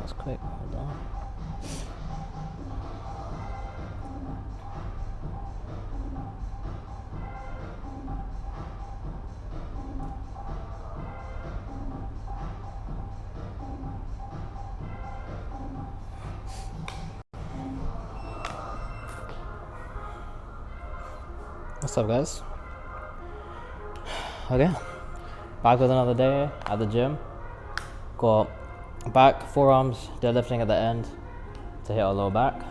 was quick. Hold on. What's up, guys? Okay, back with another day at the gym. Got back, forearms, deadlifting at the end to hit our lower back.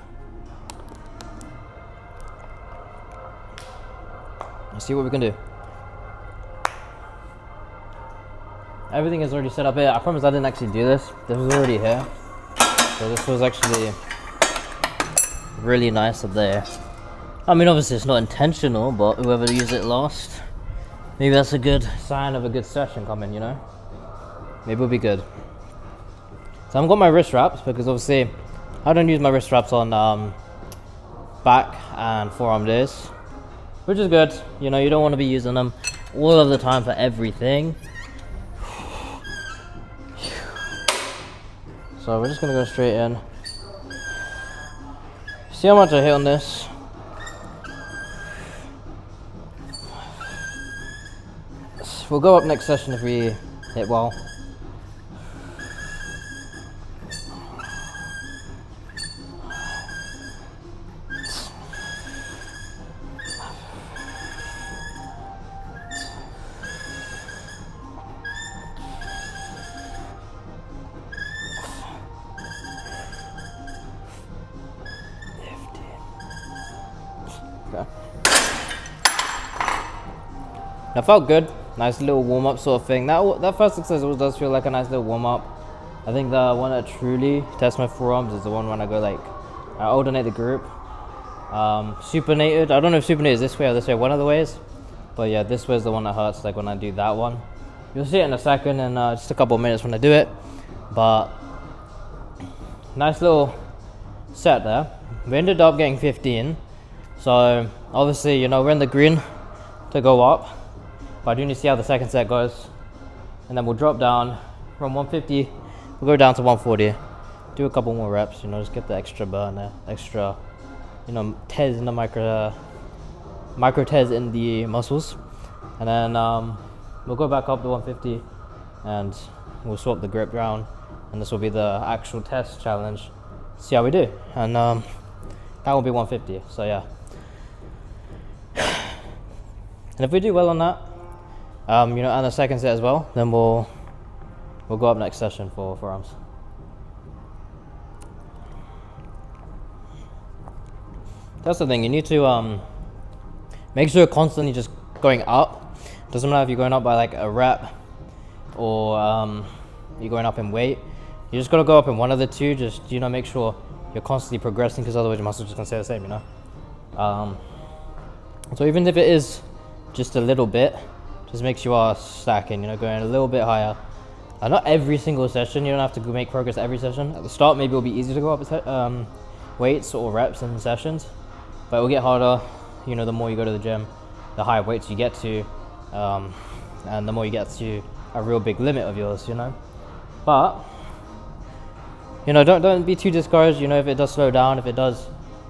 Let's see what we can do. Everything is already set up here. I promise I didn't actually do this. This was already here. So this was actually really nice up there. I mean, obviously it's not intentional, but whoever used it last, maybe that's a good sign of a good session coming, you know? Maybe it'll be good. So I've got my wrist wraps because obviously I don't use my wrist wraps on back and forearm days, which is good. You know, you don't want to be using them all of the time for everything. So we're just gonna go straight in. See how much I hit on this. We'll go up next session if we hit well. Okay. That felt good. Nice little warm-up sort of thing. That first exercise does feel like a nice little warm-up. I think the one that truly tests my forearms is the one when I go like, I alternate the group. Supinated, I don't know if supinated is this way or this way, one of the ways. But yeah, this way is the one that hurts, like when I do that one. You'll see it in a second, in just a couple of minutes when I do it. But nice little set there. We ended up getting 15. So obviously, you know, we're in the green to go up. But I do need to see how the second set goes. And then we'll drop down from 150, we'll go down to 140. Do a couple more reps, you know, just get the extra burn there, extra, you know, tears in the micro tears in the muscles. And then we'll go back up to 150 and we'll swap the grip round. And this will be the actual test challenge. See how we do. And that will be 150, so yeah. And if we do well on that, you know, and the second set as well, then we'll go up next session for forearms. That's the thing, you need to make sure you're constantly just going up. Doesn't matter if you're going up by like a rep or you're going up in weight. You just gotta go up in one of the two, just, you know, make sure you're constantly progressing, because otherwise your muscles are just gonna stay the same, you know. So even if it is just a little bit, just make sure you are stacking, you know, going a little bit higher. Not every single session, you don't have to make progress every session. At the start, maybe it'll be easy to go up weights or reps in sessions, but it will get harder, you know, the more you go to the gym, the higher weights you get to, and the more you get to a real big limit of yours, you know. But, you know, don't be too discouraged, you know, if it does slow down, if it does,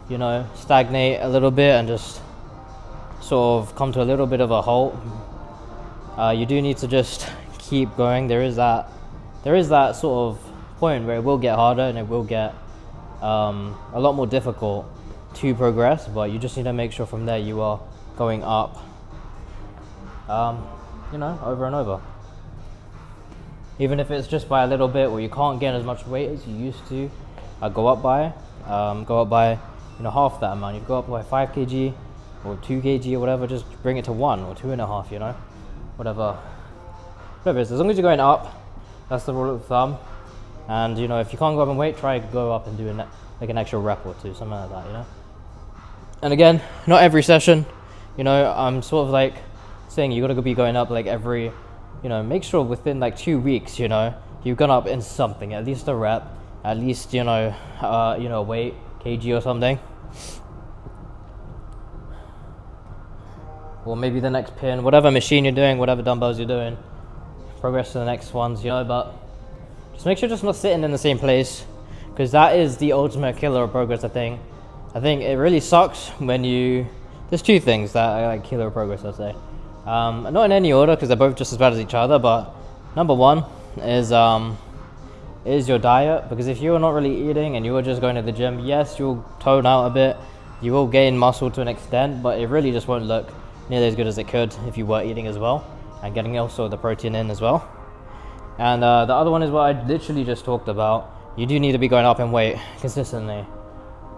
you know, stagnate a little bit and just sort of come to a little bit of a halt. You do need to just keep going. There is that sort of point where it will get harder and it will get a lot more difficult to progress, but you just need to make sure from there you are going up, you know, over and over. Even if it's just by a little bit, or you can't gain as much weight as you used to go up by, you know, half that amount. You go up by 5 kg or 2 kg or whatever, just bring it to 1 or 2.5, you know, whatever it is. As long as you're going up, that's the rule of thumb. And, you know, if you can't go up in weight, try to go up and do like an extra rep or two, something like that, you know. And again, not every session, you know, I'm sort of like saying you gotta be going up like every, you know, make sure within like 2 weeks, you know, you've gone up in something, at least a rep, at least, you know, weight, kg or something. Or maybe the next pin, whatever machine you're doing, whatever dumbbells you're doing, progress to the next ones, you know. But just make sure just not sitting in the same place, because that is the ultimate killer of progress. I think it really sucks when you. There's two things that are like killer of progress, I'd say. Not in any order because they're both just as bad as each other. But number one is your diet, because if you're not really eating and you are just going to the gym, yes, you'll tone out a bit, you will gain muscle to an extent, but it really just won't look nearly as good as it could if you were eating as well and getting also the protein in as well. And the other one is what I literally just talked about. You do need to be going up in weight consistently,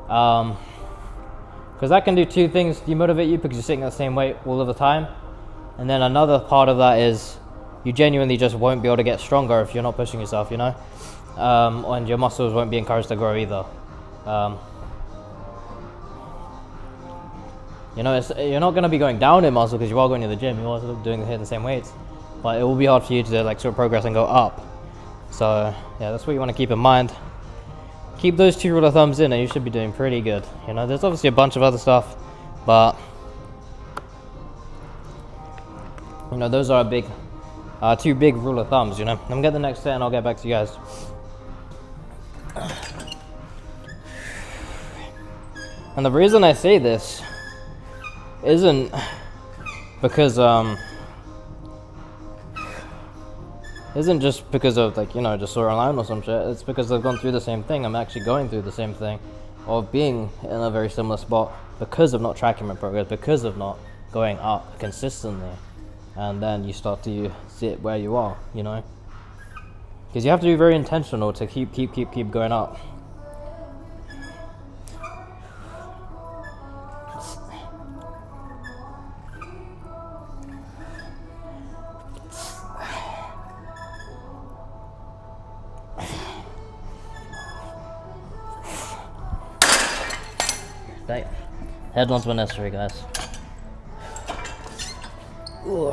because that can do two things: demotivate you because you're sitting at the same weight all of the time, and then another part of that is you genuinely just won't be able to get stronger if you're not pushing yourself, you know, and your muscles won't be encouraged to grow either. You know, you're not going to be going down in muscle because you are going to the gym, you're also doing the same weights, but it will be hard for you to like sort of progress and go up. So yeah, that's what you want to keep in mind. Keep those two rule of thumbs in and you should be doing pretty good. You know, there's obviously a bunch of other stuff, but you know, those are two big rule of thumbs, you know. I'm gonna get the next set and I'll get back to you guys. And the reason I say this isn't because isn't just because of like, you know, just saw online or some shit. It's because I've gone through the same thing. I'm actually going through the same thing of being in a very similar spot because of not tracking my progress, because of not going up consistently. And then you start to sit where you are, you know, because you have to be very intentional to keep going up. Headphones were necessary, guys. Ooh.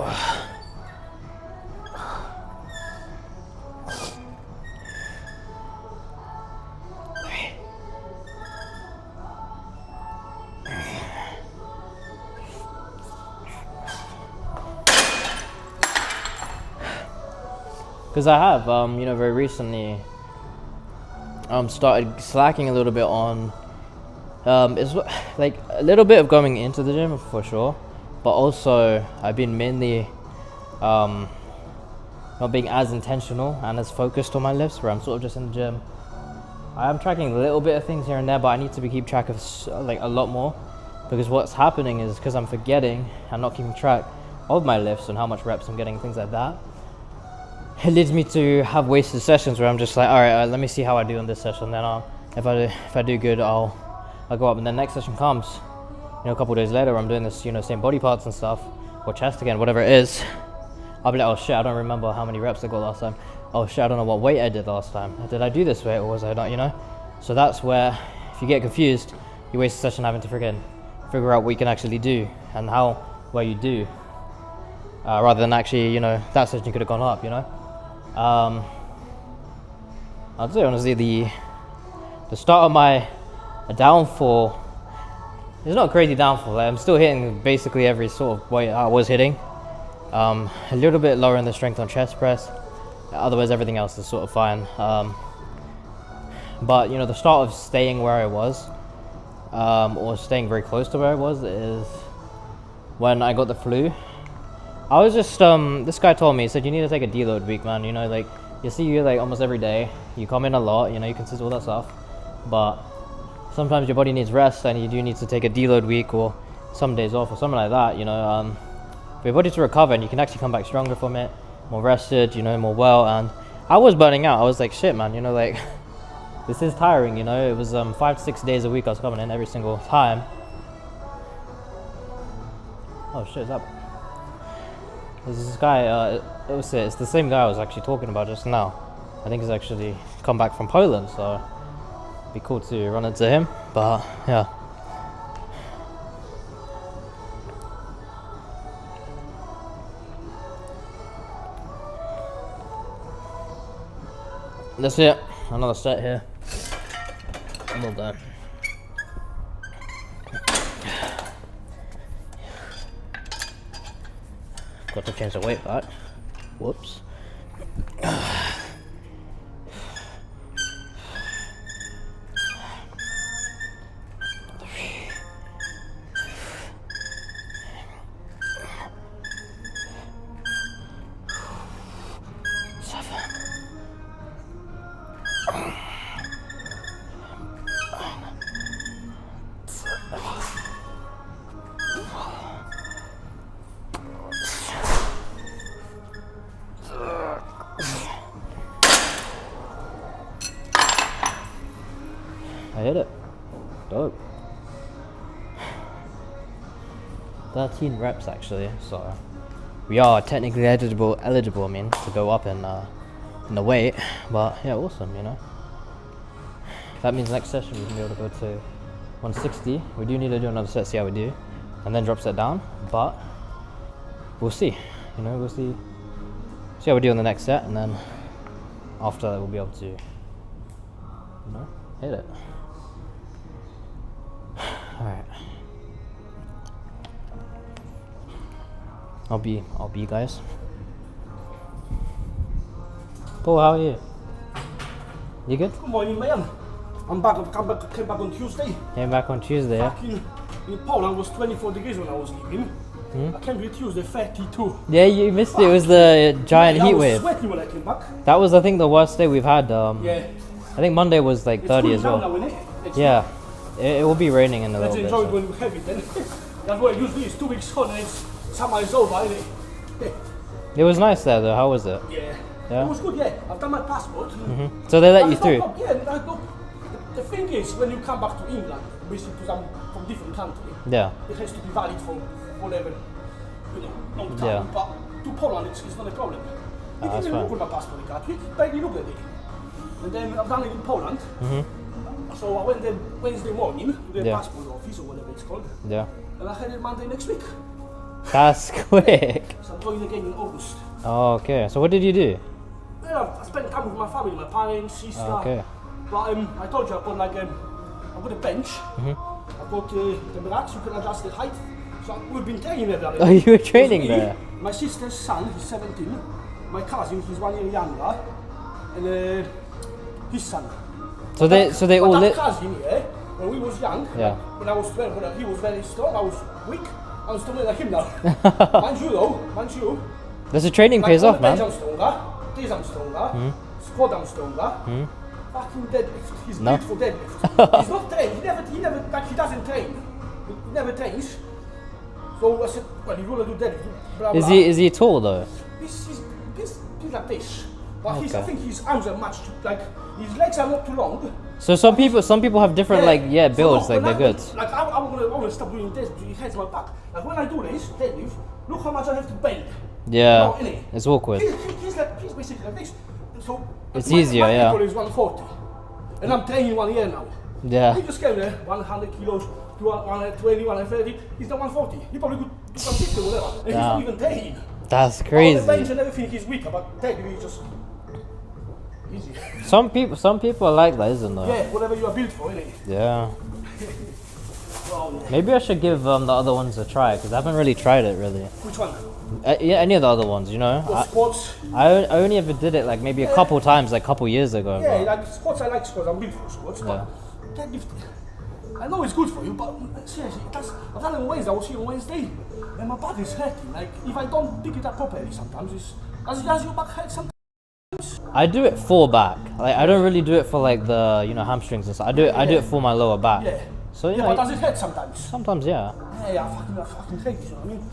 Because I have, you know, very recently started slacking a little bit on it's like a little bit of going into the gym for sure, but also I've been mainly not being as intentional and as focused on my lifts, where I'm sort of just in the gym. I am tracking a little bit of things here and there, but I need to keep track of like a lot more, because what's happening is because I'm forgetting and not keeping track of my lifts and how much reps I'm getting, things like that. It leads me to have wasted sessions where I'm just like, all right, let me see how I do in this session. Then if I do good, I'll go up, and then next session comes, you know, a couple of days later, I'm doing this, you know, same body parts and stuff, or chest again, whatever it is. I'll be like, oh shit, I don't remember how many reps I got last time. Oh shit, I don't know what weight I did last time. Did I do this weight or was I not, you know? So that's where, if you get confused, you waste a session having to freaking figure out what you can actually do and how well you do, rather than actually, you know, that session you could have gone up, you know? I'd say honestly, the start of my downfall, it's not a crazy downfall. Like, I'm still hitting basically every sort of weight I was hitting. A little bit lower in the strength on chest press. Otherwise, everything else is sort of fine. But you know, the start of staying where I was, or staying very close to where I was, is when I got the flu. I was just this guy told me, he said, you need to take a deload week, man. You know, like you see you like almost every day. You come in a lot. You know, you consist all that stuff, but sometimes your body needs rest and you do need to take a deload week or some days off or something like that, you know, for your body to recover, and you can actually come back stronger from it, more rested, you know, more well. And I was burning out. I was like, shit, man, you know, like this is tiring, you know. It was 5 to 6 days a week I was coming in every single time. Oh shit, is that? There's this guy, it's the same guy I was actually talking about just now. I think he's actually come back from Poland, so be cool to run into him, but yeah. That's it. Another set here. I'm all done. Got to change the weight back. Whoops. hit it. Dope. 13 reps actually, so we are technically eligible, I mean, to go up in the weight, but yeah, awesome, you know. That means next session we can be able to go to 160. We do need to do another set, see how we do, and then drop set down, but we'll see, you know, we'll see how we do on the next set, and then after that we'll be able to, you know, hit it. Alright. I'll be you guys. Paul, how are you? You good? Good morning, man. I'm back. Came back on Tuesday. Came back on Tuesday, yeah? Back in Poland was 24 degrees when I was leaving. I came here Tuesday, 32. Yeah, you missed it. It was the giant heat wave. I was sweating when I came back. That was, I think, the worst day we've had. Yeah. I think Monday was like 30 as well. Now, isn't it? Yeah. It will be raining in a little bit. Let's enjoy it So. when we have it then. That's why usually it's 2 weeks on and it's summer is over, isn't it? It was nice there though. How was it? Yeah. Yeah? It was good, yeah. I've done my passport. So they let you That's through? no problem. Yeah, look, the thing is, when you come back to England, basically because I'm from different country, Yeah. it has to be valid for whatever, you know, long time. Yeah. But to Poland, it's not a problem. You that's can fine. look at my passport card, you barely look at it. And then I've done it in Poland. So I went there Wednesday morning to the Yeah. passport office or whatever it's called. Yeah. And I had it Monday next week. That's quick. So I'm going again in August. Oh, okay. So what did you do? Yeah, I spent time with my family, my parents, sister. Okay. But I told you I've got like I've got a bench. I've got the racks, you can adjust the height. So we've been training there. Oh, you were training Me, there? My sister's son, he's 17. My cousin, he's 1 year younger. And his son. So they all But that lit. cousin, yeah, when we was young, Yeah. when I was 12, when he was very strong, I was weak. I'm stronger than him now. Mind you though, mind you. There's a training pays on off, the bench man. I'm stronger, this I'm stronger, squat I'm stronger. Fucking deadlift, he's No. built for deadlift. He's not trained, he never, like he doesn't train. He never trains. So I said, well, you wanna do deadlift, blah, blah. Is he tall though? He's like this. But I Okay. think his arms are much too, like, his legs are not too long. So some people have different builds, So like when they're I- good. Like I wanna stop doing this because it hurts my back. Like when I do this, deadlift, look how much I have to bend. Yeah. You know, innit? It's awkward. He's basically like this. So It's my easier, yeah. record is 140. And I'm training 1 year now. Yeah. He just came there, 100 kilos, 120, 130. He's done 140. He probably could do 150 or whatever. And he's not even training. That's On the crazy. bench and everything, he's weaker, but deadlift is just easy. Some people are like that, isn't there? Yeah, whatever you are built for, innit? Yeah. Well, Maybe I should give the other ones a try because I haven't really tried it really. which one? Yeah, any of the other ones, you know. What, squats? I only ever did it like maybe a couple times, like a couple years ago. Yeah, but- like squats, I like squats. I'm built for squats, but deadlift, I know it's good for you, but seriously, I've done it on Wednesday. I was here on Wednesday, and my back is hurting. Like if I don't pick it up properly, sometimes does your back hurt sometimes? I do it for back. Like I don't really do it for like the hamstrings and stuff. I do it for my lower back. Yeah. So you Yeah, know, but does it hurt sometimes? sometimes yeah. Yeah, I fucking hate it. You know what I mean?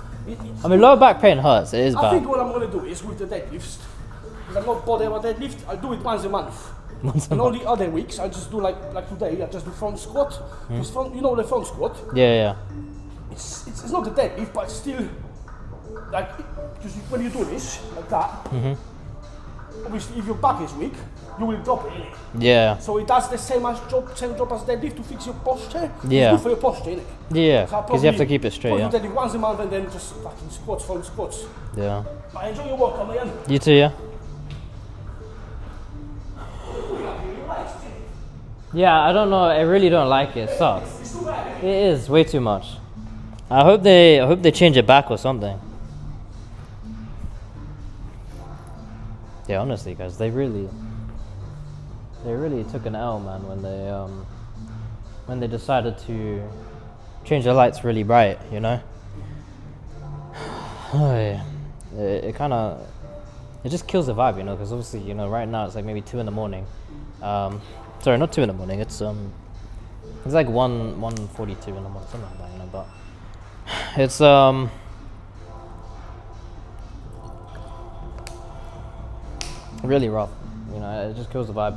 I mean lower back pain hurts. It is I think bad. what I'm gonna do is with the deadlifts, because I'm not bothered about deadlift. I do it once a month. And all the other weeks, I just do like today. I just do front squat. Because front, you know the front squat. Yeah. It's not a deadlift, but it's still like because when you do this like that, obviously if your back is weak, you will drop it. Innit? Yeah. So it does the same job as deadlift to fix your posture. Yeah. It's good for your posture, innit? Yeah. So I'll Because you have to probably keep it straight. do Yeah. deadlift once a month and then just fucking squats, front squats. Yeah. But enjoy your workout, man. You too. Yeah. Yeah, I don't know. I really don't like it. It sucks. It's too bad. It is way too much. I hope they change it back or something. Yeah, honestly, guys, they really took an L, man, when they decided to change the lights really bright. You know. It kind of just kills the vibe, you know, because obviously, you know, right now it's like maybe 2 in the morning. Sorry, not 2 in the morning. It's like 1:42 in the morning, something like that, you know. But it's really rough, you know. It just kills the vibe.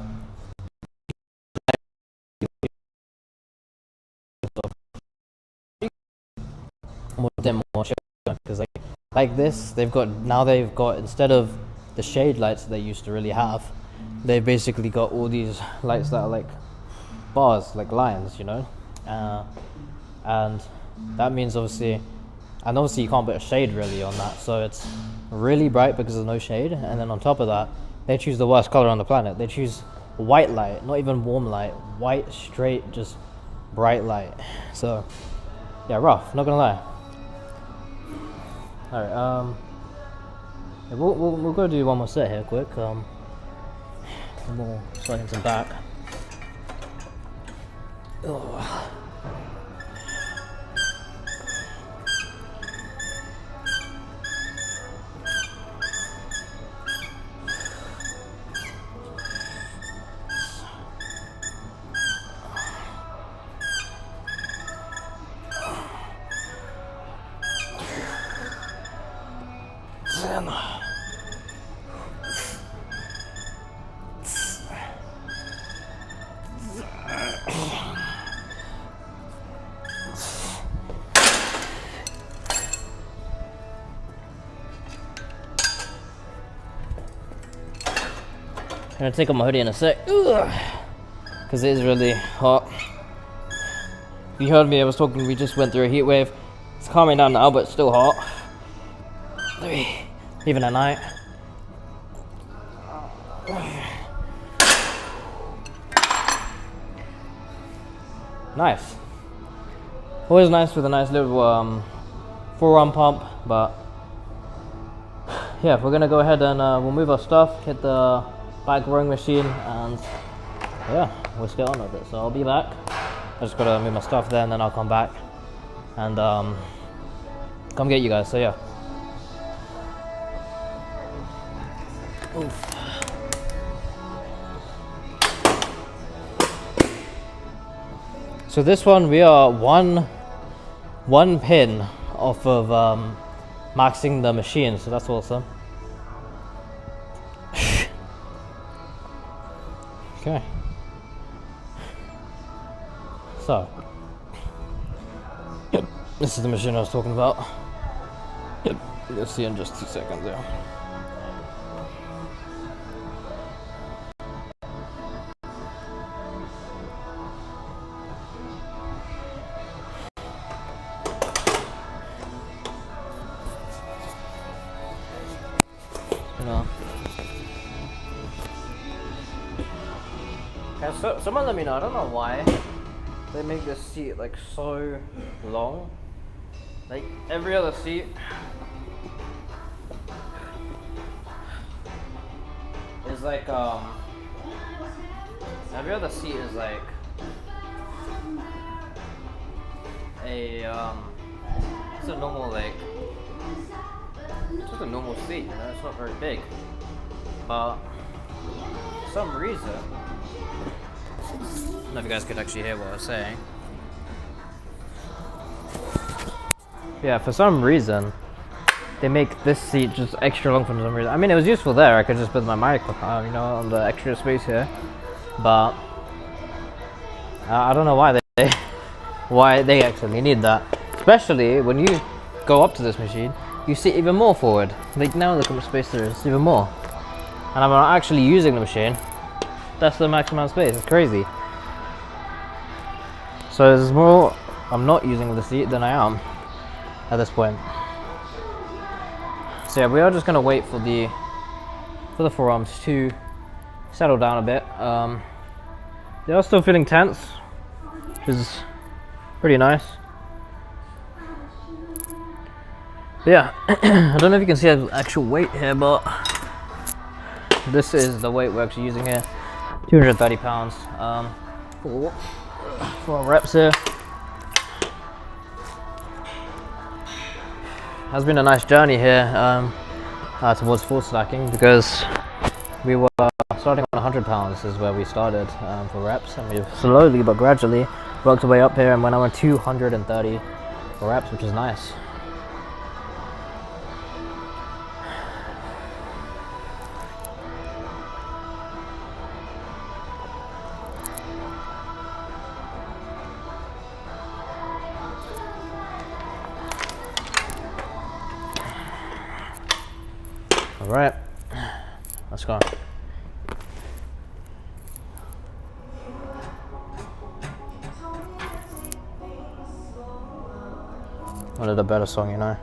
them more shade because like this, they've got instead of the shade lights that they used to really have, they've basically got all these lights that are like bars, like lines, you know, and that means obviously you can't put a shade really on that, so it's really bright because there's no shade. And then on top of that, they choose the worst color on the planet. They choose white light, not even warm light, white, straight, just bright light. So yeah, rough, not gonna lie. All right, yeah, we'll go do one more set here quick. More sliding some back. Oh. I'm gonna take off my hoodie in a sec, because it is really hot. You heard me, I was talking, we just went through a heat wave. It's calming down now, but it's still hot. Even at night. Nice. Always nice with a nice little forearm pump, but yeah, we're gonna go ahead and we'll move our stuff, hit the back rowing machine, and yeah, we'll get on with it. So I'll be back. I just gotta move my stuff there, and then I'll come back and come get you guys. So yeah. Oof. So this one, we are one pin off of maxing the machine, so that's awesome. Okay. So this is the machine I was talking about. You'll see in just 2 seconds there. So, someone let me know, I don't know why they make this seat like so long. Like every other seat is like every other seat is like it's a normal just a normal seat, you know, it's not very big. But for some reason, I don't know if you guys could actually hear what I was saying. Yeah, for some reason, they make this seat just extra long for some reason. I mean, it was useful there. I could just put my mic, you know, on the extra space here. But I don't know why they actually need that. Especially when you go up to this machine, you sit even more forward. Like now, look how much space there is, even more. And I'm not actually using the machine. That's the maximum space. It's crazy. So there's more I'm not using the seat than I am at this point. So yeah, we are just gonna wait for the forearms to settle down a bit. They are still feeling tense, which is pretty nice. But yeah, I don't know if you can see the actual weight here, but this is the weight we're actually using here. 230 pounds for reps here. Has been a nice journey here towards full stacking, because we were starting on 100 pounds is where we started for reps, and we've slowly but gradually worked our way up here, and we're now on 230 for reps, which is nice. All right, let's go. Wanted a better song, you know.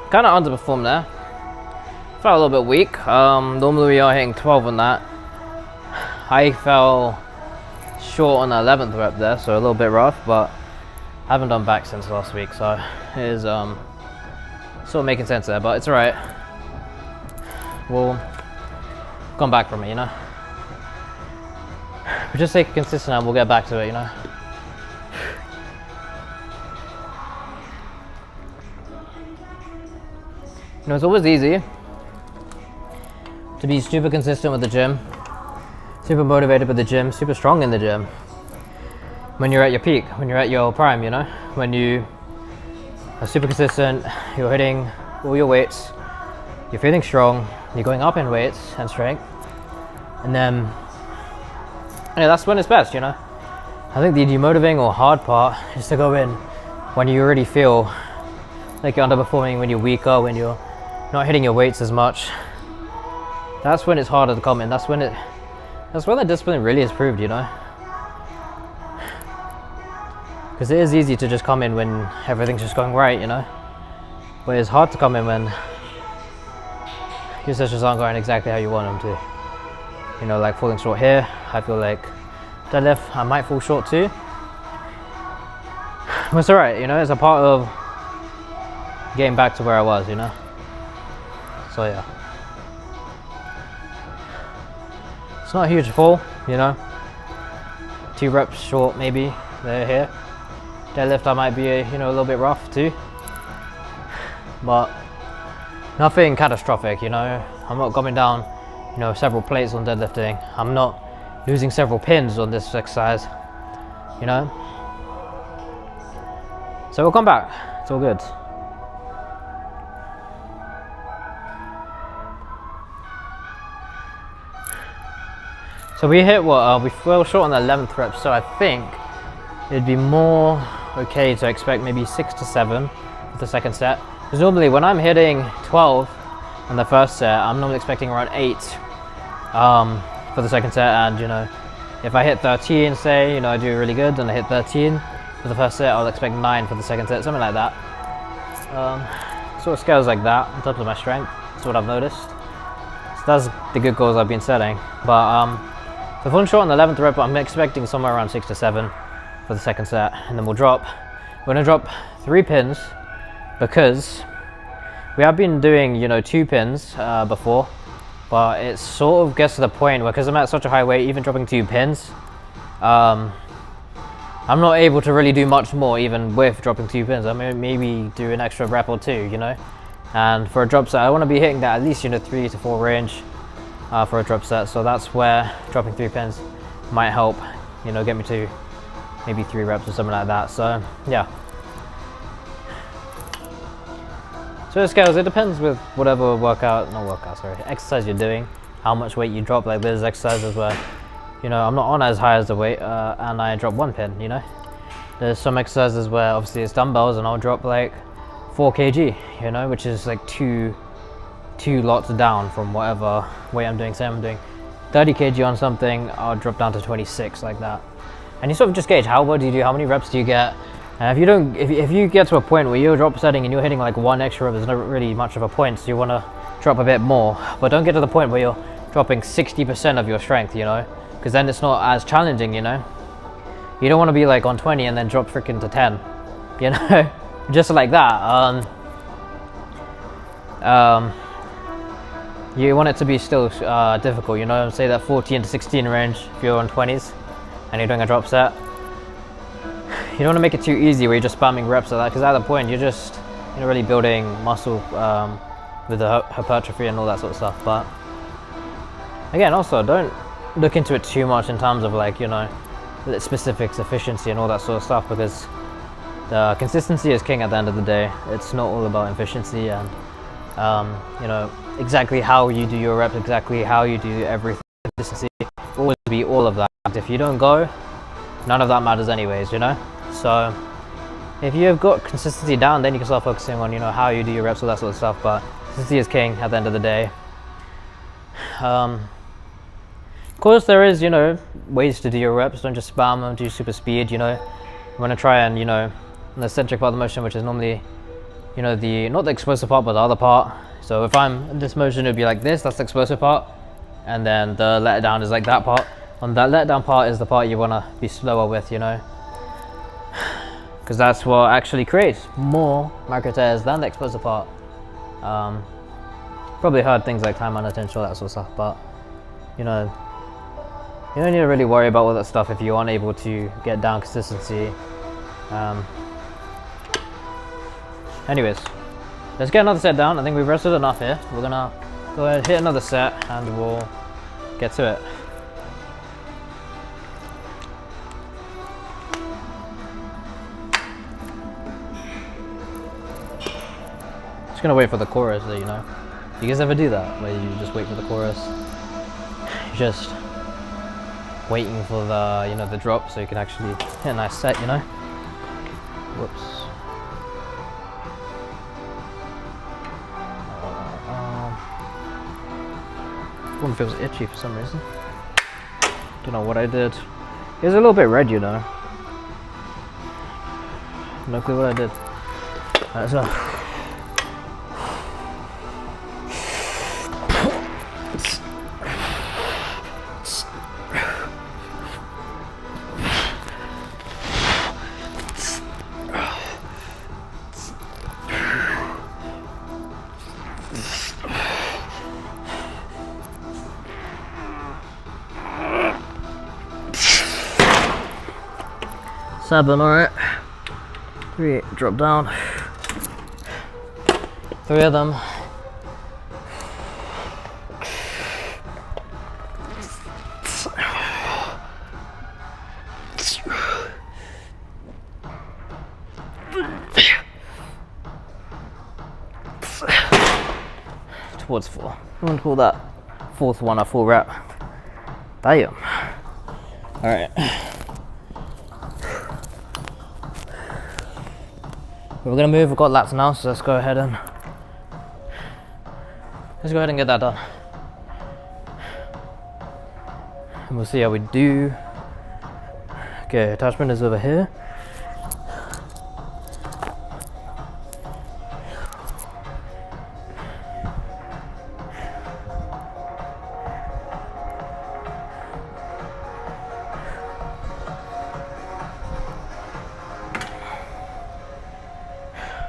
Kind of underperformed there. Felt a little bit weak. Normally we are hitting 12 on that. I fell short on the 11th rep there, so a little bit rough, but I haven't done back since last week, so it is sort of making sense there, but it's alright. We'll come back from it, you know. We'll just stay consistent and we'll get back to it, you know. You know, it's always easy to be super consistent with the gym, super motivated with the gym, super strong in the gym when you're at your peak, when you're at your prime, you know? When you are super consistent, you're hitting all your weights, you're feeling strong, you're going up in weights and strength, and then that's when it's best, you know? I think the demotivating or hard part is to go in when you already feel like you're underperforming, when you're weaker, when you're not hitting your weights as much. That's when it's harder to come in. That's when the discipline really is proved, you know. Because it is easy to just come in when everything's just going right, you know. But it's hard to come in when your sessions aren't going exactly how you want them to. You know, like falling short here. I feel like deadlift, I might fall short too. But it's alright, you know. It's a part of getting back to where I was, you know. So yeah, it's not a huge fall, you know. 2 reps short maybe there here. Deadlift I might be a little bit rough too, but nothing catastrophic, you know. I'm not coming down, you know, several plates on deadlifting. I'm not losing several pins on this exercise, you know. So we'll come back. It's all good. So we hit what? We fell short on the 11th rep, so I think it'd be more okay to expect maybe 6 to 7 for the second set. Because normally when I'm hitting 12 on the first set, I'm normally expecting around 8 for the second set. And you know, if I hit 13, say, you know, I do really good, and I hit 13 for the first set, I'll expect 9 for the second set, something like that. Sort of scales like that in terms of my strength. That's what I've noticed. So that's the good goals I've been setting. But so falling short on the 11th rep, I'm expecting somewhere around 6 to 7 for the second set, and then we're gonna drop 3 pins, because we have been doing, you know, 2 pins before, but it sort of gets to the point where, because I'm at such a high weight, even dropping 2 pins, I'm not able to really do much more even with dropping 2 pins. I mean, maybe do an extra rep or 2, you know. And for a drop set, I want to be hitting that at least, you know, 3 to 4 range for a drop set. So that's where dropping 3 pins might help, you know, get me to maybe 3 reps or something like that. So yeah. So it scales. It depends with whatever exercise you're doing, how much weight you drop. Like there's exercises where, you know, I'm not on as high as the weight and I drop 1 pin, you know. There's some exercises where obviously it's dumbbells and I'll drop like 4 kg, you know, which is like two lots down from whatever weight I'm doing. Say I'm doing 30 kg on something, I'll drop down to 26, like that. And you sort of just gauge how well do you do, how many reps do you get. And if you get to a point where you're drop setting and you're hitting like 1 extra rep, there's not really much of a point, so you want to drop a bit more. But don't get to the point where you're dropping 60% of your strength, you know, because then it's not as challenging, you know. You don't want to be like on 20 and then drop freaking to 10, you know, just like that. you want it to be still difficult, you know, say that 14 to 16 range if you're on 20s and you're doing a drop set. You don't want to make it too easy where you're just spamming reps like that, because at that point you're just, you know, really building muscle with the hypertrophy and all that sort of stuff. But again, also don't look into it too much in terms of like, you know, specifics, efficiency and all that sort of stuff, because the consistency is king at the end of the day. It's not all about efficiency and you know, exactly how you do your reps, exactly how you do everything. Consistency will always be all of that. If you don't go, none of that matters anyways, you know. So if you've got consistency down, then you can start focusing on, you know, how you do your reps, all that sort of stuff. But consistency is king at the end of the day. Of course, there is, you know, ways to do your reps. Don't just spam them, do super speed, you know. You want to try and, you know, the eccentric part of the motion, which is normally, you know, not the explosive part, but the other part. So if I'm in this motion, it would be like this, that's the explosive part. And then the letdown is like that part. On that letdown part is the part you want to be slower with, you know. Because that's what actually creates more macro tears than the explosive part. Probably heard things like time under tension, all that sort of stuff, but, you know, you don't need to really worry about all that stuff if you aren't able to get down consistency. Anyways, let's get another set down. I think we've rested enough here. We're gonna go ahead and hit another set and we'll get to it. Just gonna wait for the chorus, you know. You guys ever do that, where you just wait for the chorus? You're just waiting for the, you know, the drop so you can actually hit a nice set, you know. Whoops. One feels itchy for some reason. Don't know what I did. It was a little bit red, you know. No clue what I did. Alright, so. Seven, alright. 3, drop down. 3 of them. Towards 4. I'm gonna call that 4th one a full rep. Damn. Alright. We're gonna move, we've got laps now, so let's go ahead and get that done. And we'll see how we do. Okay, attachment is over here.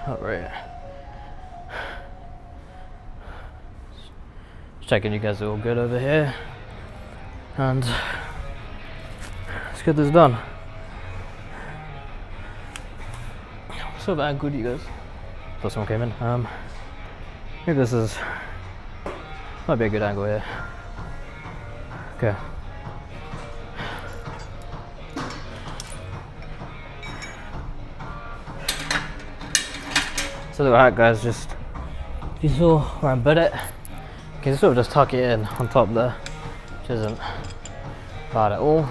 Alright. Just checking you guys are all good over here. And let's get this done. What sort of angle do you guys? Thought someone came in. I think this is might be a good angle here. Okay. So look at that, guys, just you saw where I put it. You can sort of just tuck it in on top there, which isn't bad at all.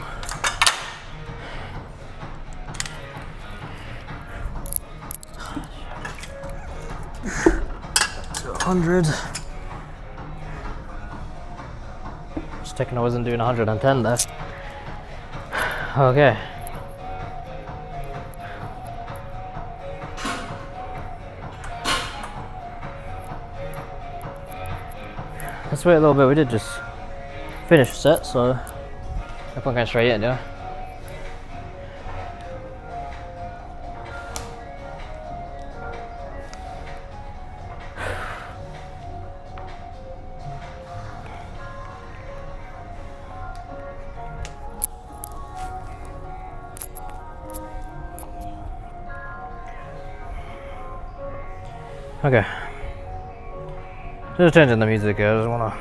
To 100. Just checking I wasn't doing 110 there. Okay. Let's wait a little bit. We did just finish the set, so I'm going straight in, yeah. Okay. Just changing the music here. I just wanna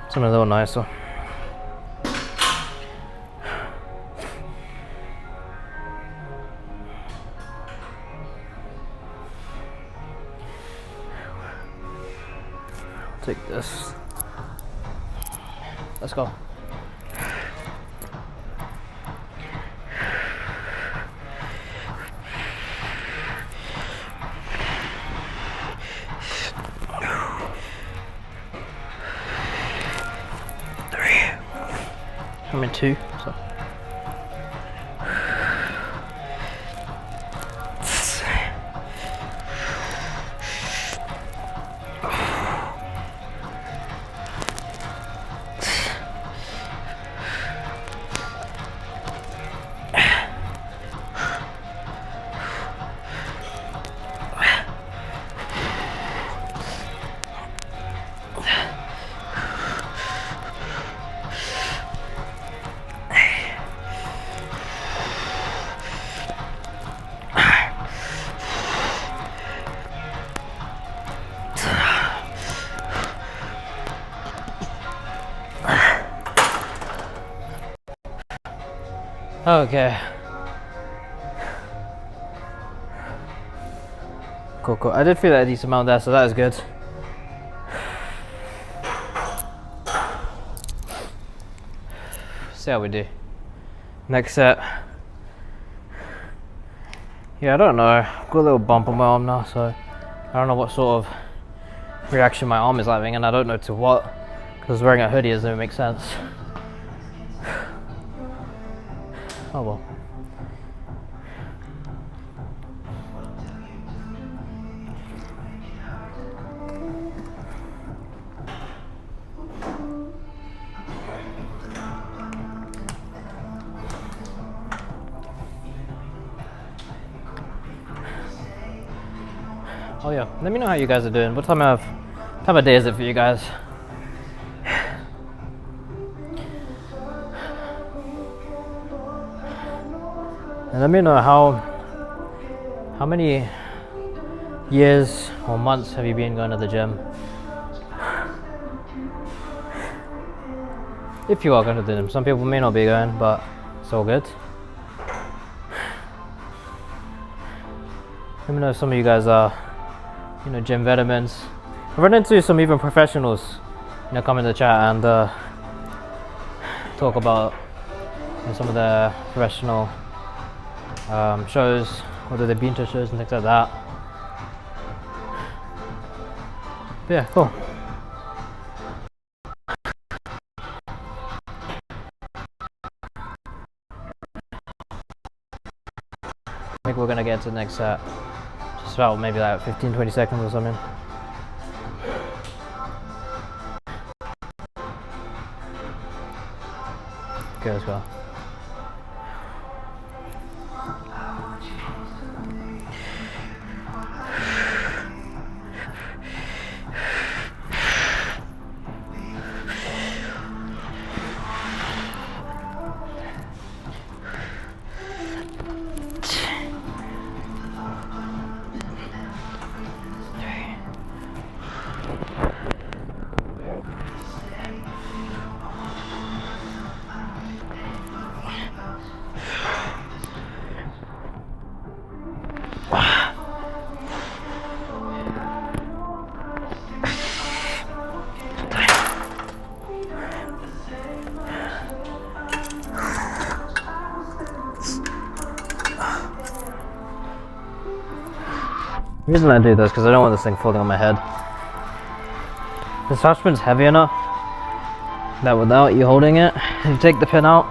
something a little nicer. Take this. Let's go. I'm in 2, so. Okay. Cool. I did feel a decent amount there, so that is good. See how we do. Next set. Yeah, I don't know. I've got a little bump on my arm now, so I don't know what sort of reaction my arm is having, and I don't know to what, because wearing a hoodie doesn't make sense. Oh well. Oh yeah, let me know how you guys are doing. What time of day is it for you guys? And let me know how many years or months have you been going to the gym? If you are going to the gym, some people may not be going, but it's all good. Let me know if some of you guys are, gym veterans. I've run into some even professionals, come in the chat and talk about some of the professional shows, whether they've been to shows and things like that. But yeah, cool. I think we're gonna get to the next set. Just about maybe like 15-20 seconds or something. Okay, let's go. The reason I do this is because I don't want this thing falling on my head. The attachment's heavy enough that without you holding it, if you take the pin out,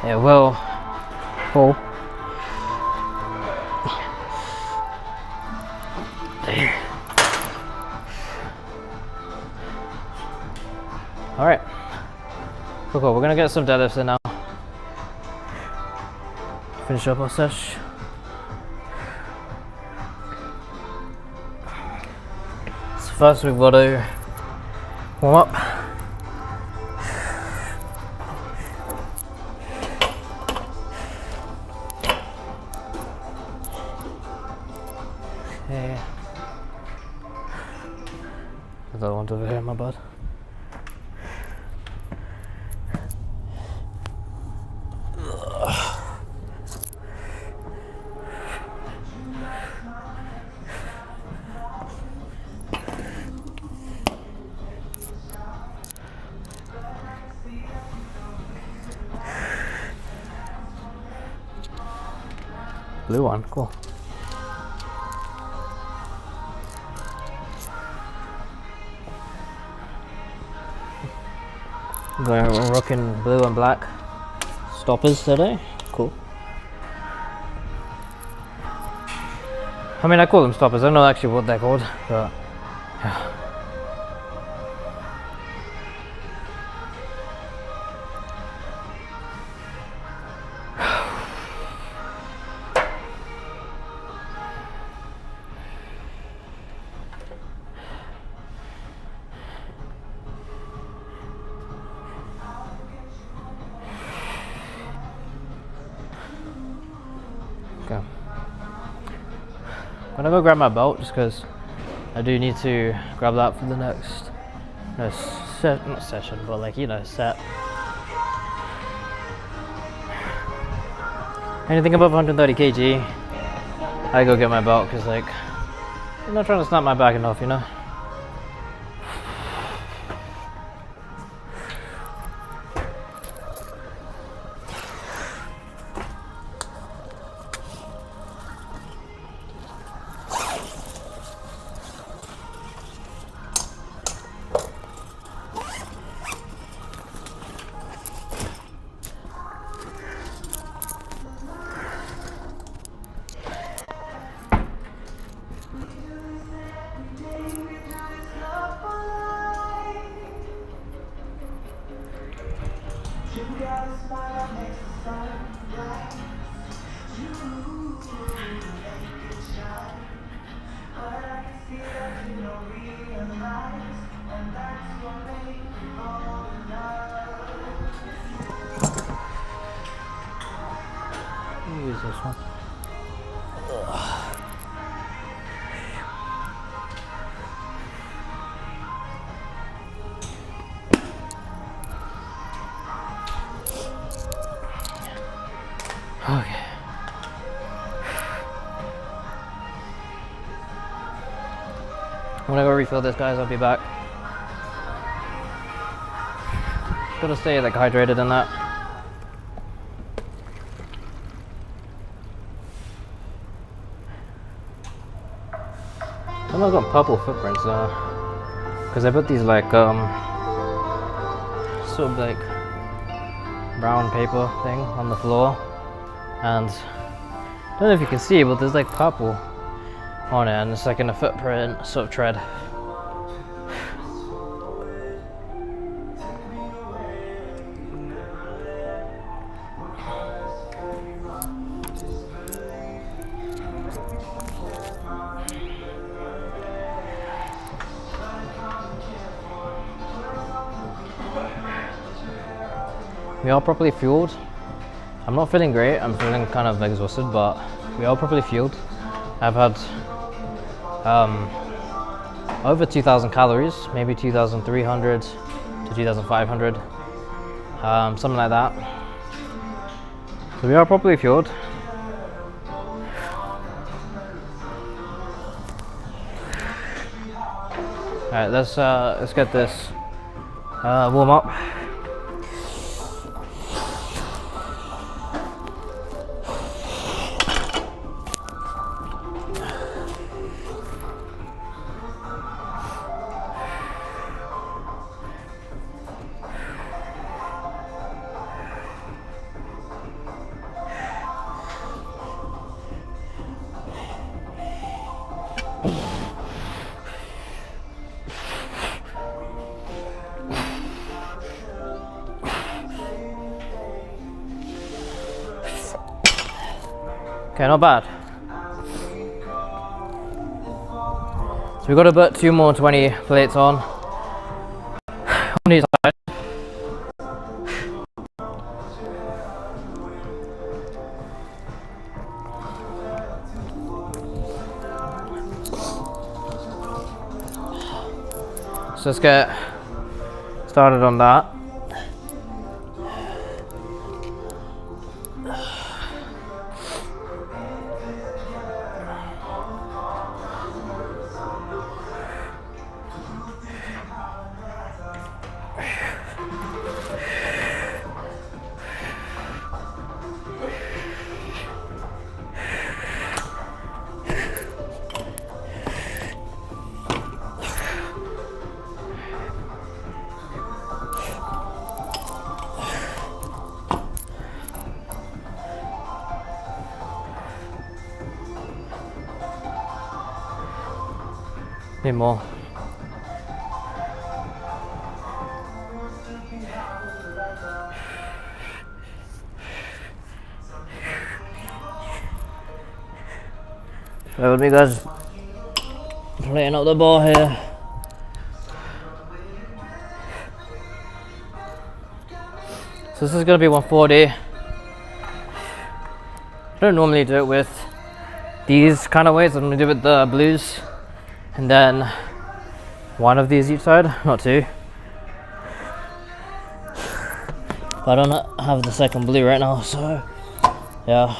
it will fall. Alright. Cool. We're gonna get some deadlifts in now. Finish up our sesh. First we've got to warm up. Okay. There's other ones over here, my bad. Blue one, cool. We're rocking blue and black stoppers today. Cool. I mean, I call them stoppers. I don't know actually what they're called, but yeah. Okay. I'm gonna go grab my belt just because I do need to grab that for the next, not session, but like, you know, set. Anything above 130 kg, I go get my belt because, like, I'm not trying to snap my back enough, you know. Use this one. Okay. I'm gonna go refill this, guys. I'll be back. Gotta stay like hydrated and that. I've got purple footprints because I put these like sort of like brown paper thing on the floor, and I don't know if you can see, but there's like purple on it, and it's like in a footprint sort of tread. We are properly fueled. I'm not feeling great, I'm feeling kind of exhausted, but we are properly fueled. I've had over 2,000 calories, maybe 2,300 to 2,500, something like that. So we are properly fueled. Alright, let's get this warm up. Okay, not bad. So we got to put 2 more 20 plates on each side. So let's get started on that. Need more. Bear with me, guys. Playing up the ball here. So this is gonna be 140. I don't normally do it with these kind of weights. I'm gonna do it with the blues. And then one of these each side, not two. But I don't have the second blue right now, so yeah.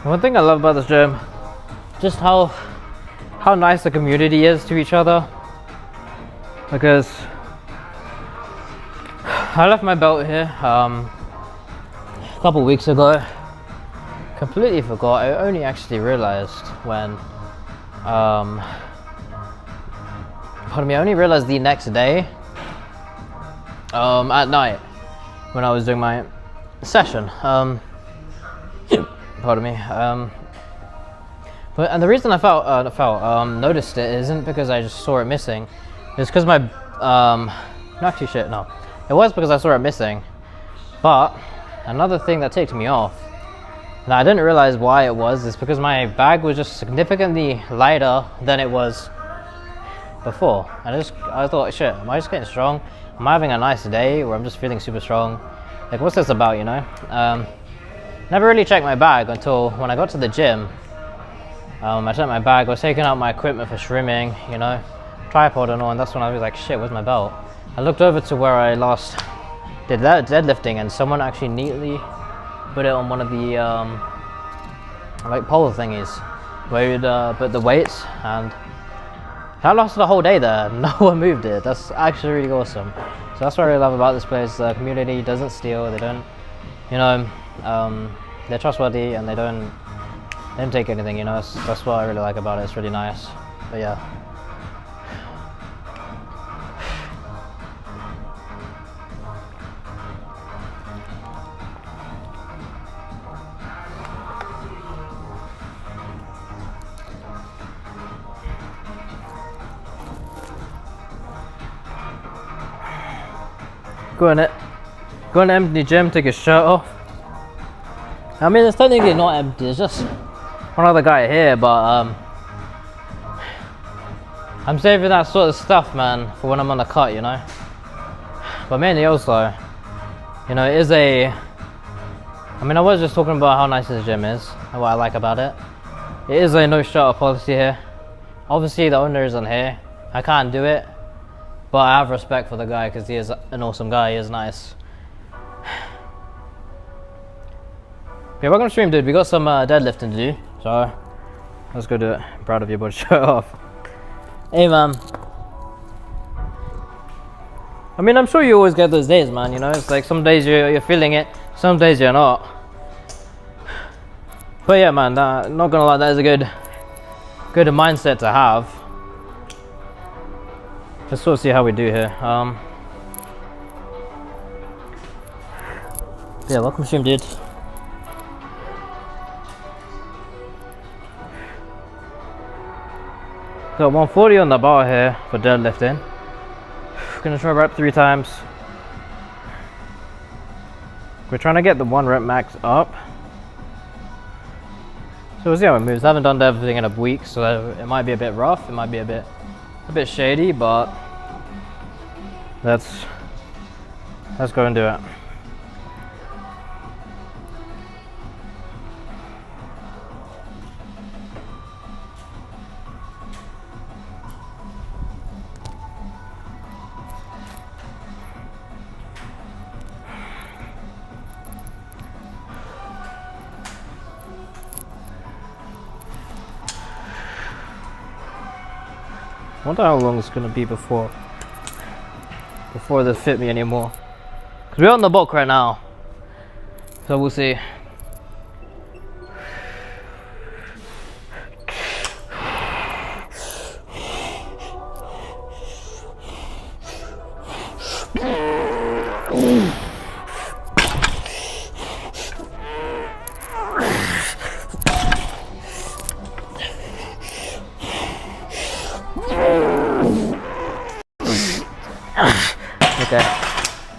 One thing I love about this gym, just how nice the community is to each other. Because I left my belt here a couple weeks ago. Completely forgot. I only actually realized when pardon me, I only realized the next day at night when I was doing my session. Pardon me. But the reason I noticed it isn't because I just saw it missing. It's because my actually shit, no. It was because I saw it missing. But another thing that ticked me off, and I didn't realize why it was, is because my bag was just significantly lighter than it was before. And I thought, shit, am I just getting strong? Am I having a nice day where I'm just feeling super strong? Like, what's this about, you know? Never really checked my bag until when I got to the gym. I checked my bag, I was taking out my equipment for swimming, you know, tripod and all, and that's when I was like, shit, where's my belt? I looked over to where I last did that deadlifting, and someone actually neatly put it on one of the like pole thingies where you'd put the weights, and that lasted a whole day there. No one moved it. That's actually really awesome. So that's what I really love about this place. The community doesn't steal, they don't, you know, they're trustworthy, and they don't take anything, you know. That's what I really like about it. It's really nice. But yeah. Go in an empty gym, take your shirt off. I mean, it's technically not empty, it's just one other guy here, but I'm saving that sort of stuff, man, for when I'm on the cut, you know. But mainly also, you know, it is I was just talking about how nice this gym is and what I like about it. It is a no shutter policy here. Obviously the owner isn't here, I can't do it, but I have respect for the guy because he is an awesome guy, he is nice. Yeah, welcome to stream, dude. We got some deadlifting to do, so let's go do it. I'm proud of you, but show off. Hey, man. I mean, I'm sure you always get those days, man. You know, it's like some days you're feeling it, some days you're not. But yeah, man, not gonna lie, that is a good mindset to have. Let's sort of see how we do here. Yeah, welcome stream, dude. Got 140 on the bar here for deadlifting. Gonna try rep 3 times. We're trying to get the 1 rep max up. So we'll see how it moves. I haven't done everything in a week, so it might be a bit rough. It might be a bit shady, but let's go and do it. I wonder how long it's gonna be before they fit me anymore. Cause we're on the bulk right now, so we'll see. Okay,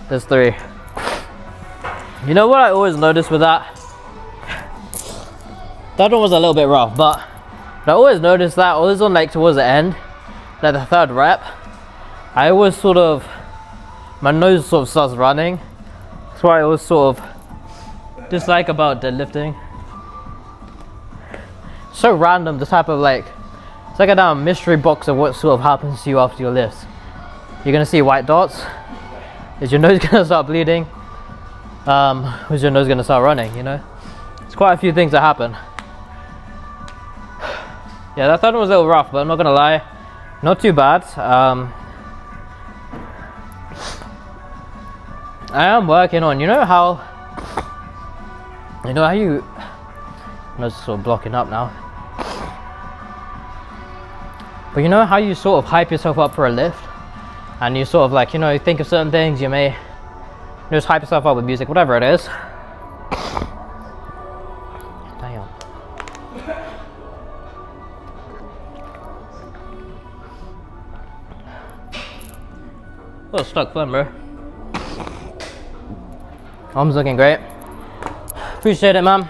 there's 3. You know what I always notice with that? That one was a little bit rough, but I always notice that always on like towards the end, like the 3rd rep, I always sort of, my nose sort of starts running. That's what I always sort of dislike about deadlifting. So random, the type of like, it's like a damn mystery box of what sort of happens to you after your lifts. You're gonna see white dots. Is your nose gonna start bleeding? Is your nose gonna start running, you know? It's quite a few things that happen. Yeah, that 3rd one was a little rough, but I'm not gonna lie, not too bad. I am working on, you know how you, my nose is sort of blocking up now. But you know how you sort of hype yourself up for a lift? And you sort of like, you know, think of certain things, you may just hype yourself up with music, whatever it is. Damn. Oh, stuck fun, bro. Arm's looking great. Appreciate it, man.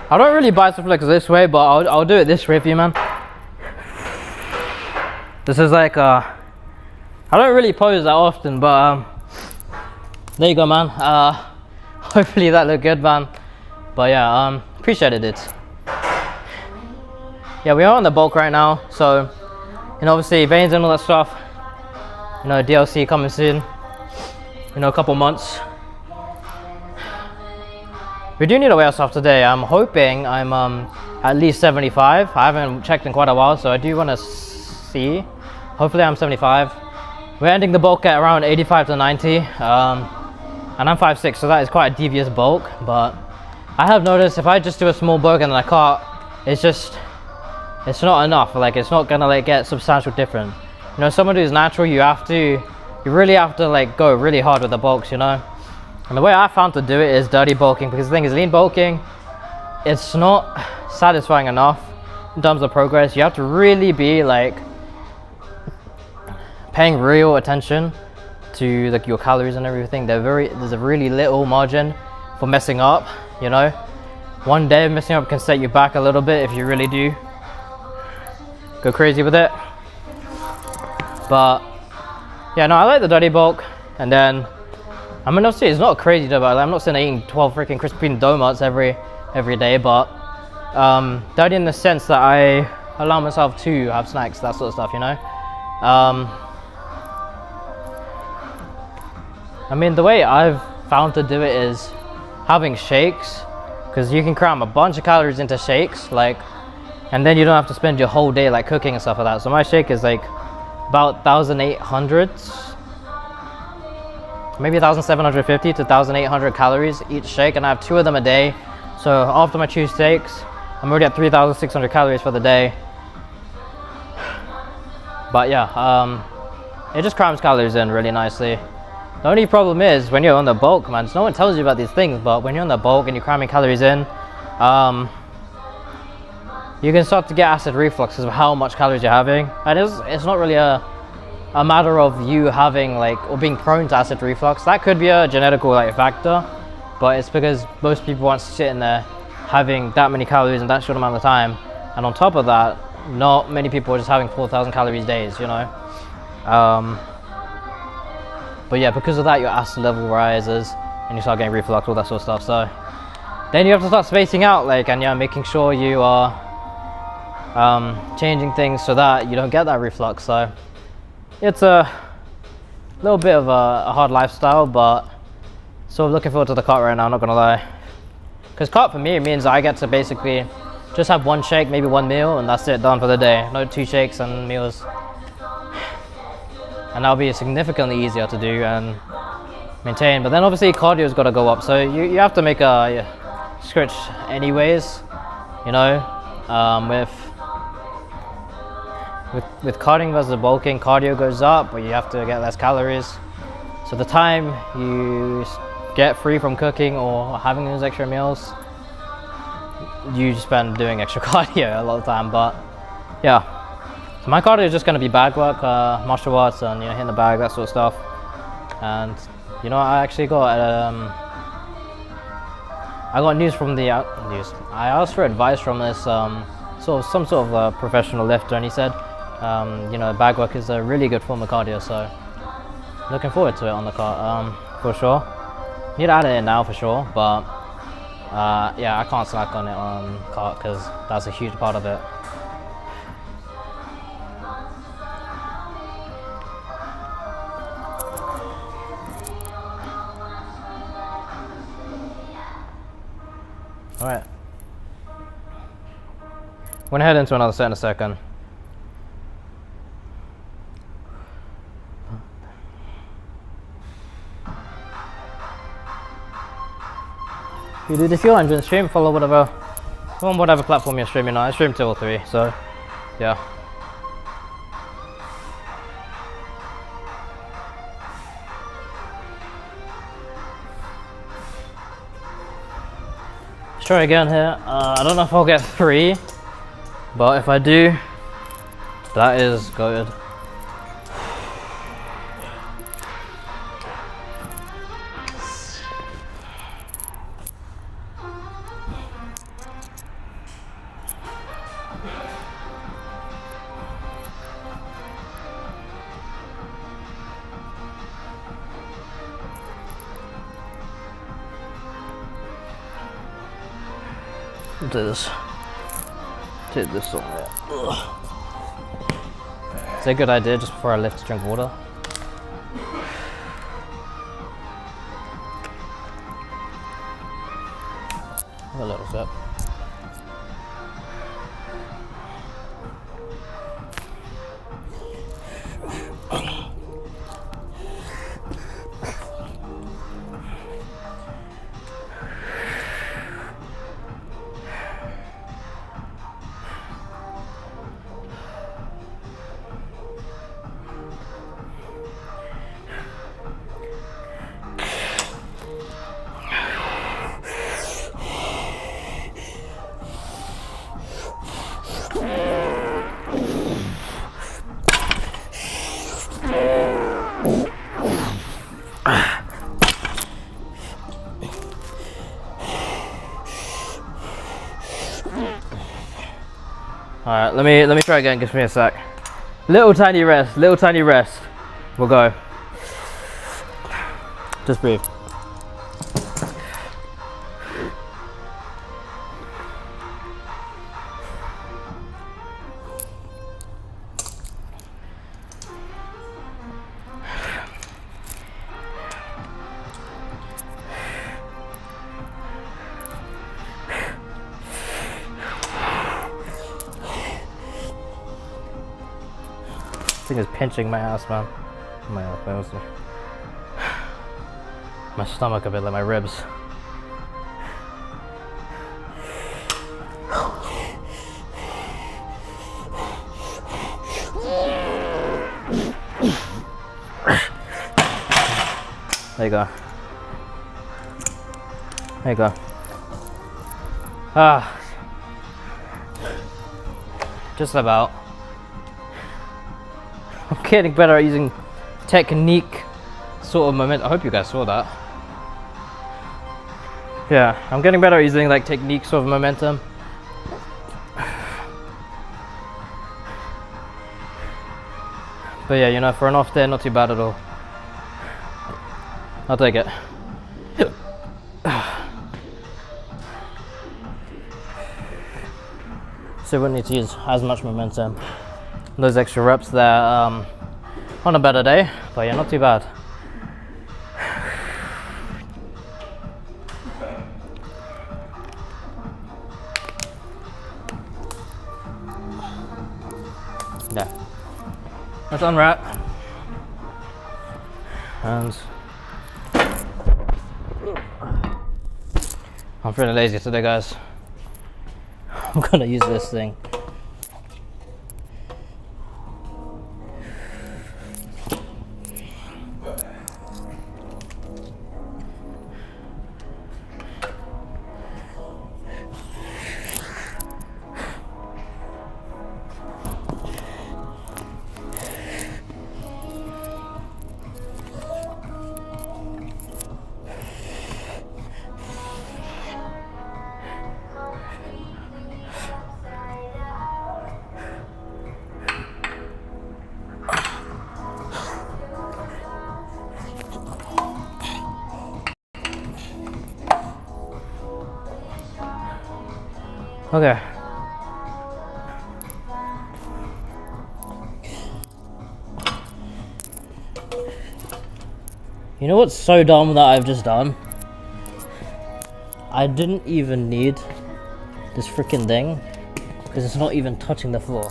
I don't really bicep flex this way, but I'll do it this way for you, man. This is like I don't really pose that often, but there you go, man. Hopefully that looked good, man. But yeah, appreciated it. Yeah, we are on the bulk right now, so you know, obviously veins and all that stuff. You know, DLC coming soon. You know, a couple months. We do need to weigh ourselves today. I'm hoping I'm at least 75. I haven't checked in quite a while, so I do want to see. Hopefully I'm 75. We're ending the bulk at around 85 to 90, and I'm 5'6", so that is quite a devious bulk. But I have noticed if I just do a small bulk and then I cut, it's not enough. Like, it's not gonna like get substantial different. You know, someone who's natural, you really have to like go really hard with the bulks, you know. And the way I found to do it is dirty bulking, because the thing is, lean bulking, it's not satisfying enough in terms of progress. You have to really be like paying real attention to like your calories and everything. There's a really little margin for messing up, you know. One day of messing up can set you back a little bit if you really do go crazy with it. But yeah, no, I like the dirty bulk. And then I mean, obviously it's not crazy though, but I'm not saying I'm eating 12 freaking Krispy donuts every day, but dirty in the sense that I allow myself to have snacks, that sort of stuff, you know. I mean, the way I've found to do it is having shakes, because you can cram a bunch of calories into shakes, like, and then you don't have to spend your whole day like cooking and stuff like that. So my shake is like about 1,800, maybe 1,750 to 1,800 calories each shake, and I have 2 of them a day. So after my 2 shakes, I'm already at 3,600 calories for the day. But yeah, it just crams calories in really nicely. The only problem is when you're on the bulk, man, no one tells you about these things, but when you're on the bulk and you're cramming calories in, you can start to get acid reflux because of how much calories you're having. And it's not really a matter of you having like, or being prone to acid reflux. That could be a genetical like factor, but it's because most people aren't sitting there having that many calories in that short amount of time. And on top of that, not many people are just having 4,000 calories days, you know. But yeah, because of that, your acid level rises and you start getting reflux, all that sort of stuff. So then you have to start spacing out, like, and yeah, making sure you are changing things so that you don't get that reflux. So it's a little bit of a hard lifestyle, but sort of looking forward to the cut right now, not gonna lie. Because cut for me means I get to basically just have one shake, maybe one meal, and that's it, done for the day. No 2 shakes and meals. And that'll be significantly easier to do and maintain. But then obviously cardio's got to go up, so you have to make a switch anyways, you know. With cutting versus bulking, cardio goes up, but you have to get less calories. So the time you get free from cooking or having those extra meals, you spend doing extra cardio a lot of the time. But yeah, so my cardio is just going to be bag work, martial arts, and you know, hitting the bag, that sort of stuff. And you know, I actually got I got news from the news. I asked for advice from this some sort of professional lifter, and he said, you know, bag work is a really good form of cardio. So looking forward to it on the cart, for sure. Need to add it in now for sure, but yeah, I can't slack on it on cart because that's a huge part of it. All right, we're gonna head into another set in a second. If you're enjoying the stream, follow whatever platform you're streaming on. I stream 2 or 3, so yeah. Let's try again here. I don't know if I'll get 3, but if I do, that is good. Do this. Take this on there. Is it a good idea just before I lift to drink water? A little bit. Alright, let me try again, give me a sec. Little tiny rest. We'll go. Just breathe. This thing is pinching my ass, man. My stomach a bit, like my ribs. There you go. There you go. Ah. Just about. I'm getting better at using technique sort of moment. I hope you guys saw that. Yeah, I'm getting better at using like technique sort of momentum. But yeah, you know, for an off day, not too bad at all. I'll take it. So we wouldn't need to use as much momentum. Those extra reps there on a better day, but yeah, not too bad. Yeah. Let's unwrap. And I'm feeling lazy today, guys. I'm gonna use this thing. Okay. You know what's so dumb that I've just done? I didn't even need this freaking thing because it's not even touching the floor.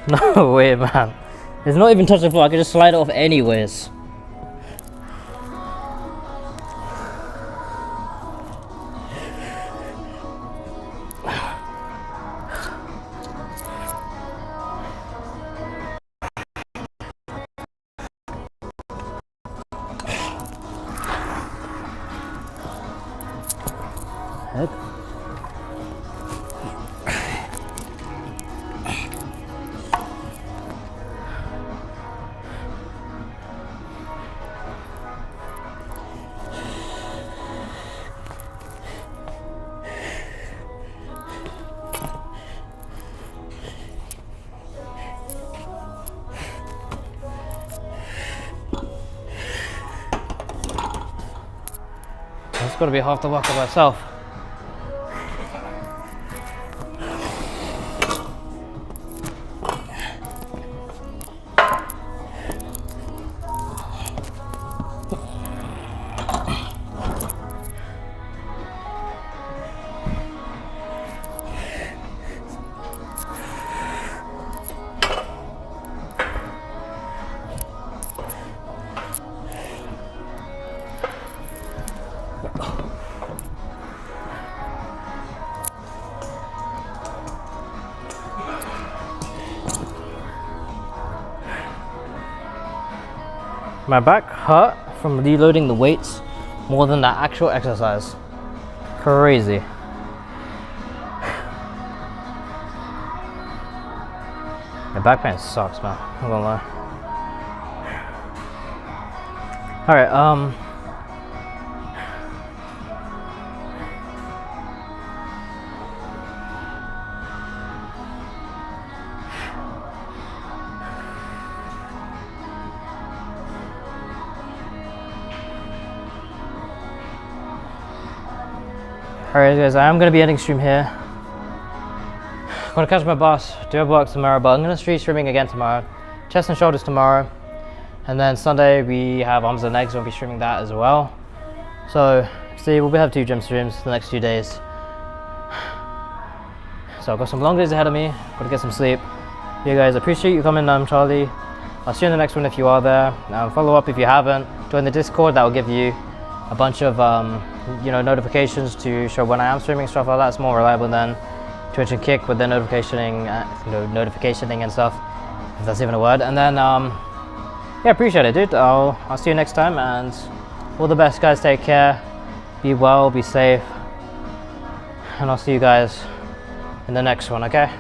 No way, man. It's not even touching the floor. I could just slide it off anyways. Heck. That's gotta be half the work of myself. My back hurt from reloading the weights more than the actual exercise. Crazy. The back pain sucks, man. I'm not gonna lie. Alright, Alright guys, I am going to be ending stream here. I'm going to catch my boss, do have work tomorrow, but I'm going to be streaming again tomorrow. Chest and shoulders tomorrow. And then Sunday we have arms and legs, we'll be streaming that as well. So, see, we'll have 2 gym streams the next few days. So I've got some long days ahead of me, got to get some sleep. You guys, appreciate you coming, I'm Charlie. I'll see you in the next one if you are there. Follow up if you haven't. Join the Discord, that will give you a bunch of notifications to show when I am streaming, stuff like that. It's more reliable than Twitch and Kick with their notificationing and stuff, if that's even a word. And then yeah, appreciate it, dude. I'll see you next time, and all the best, guys. Take care, be well, be safe, and I'll see you guys in the next one, okay?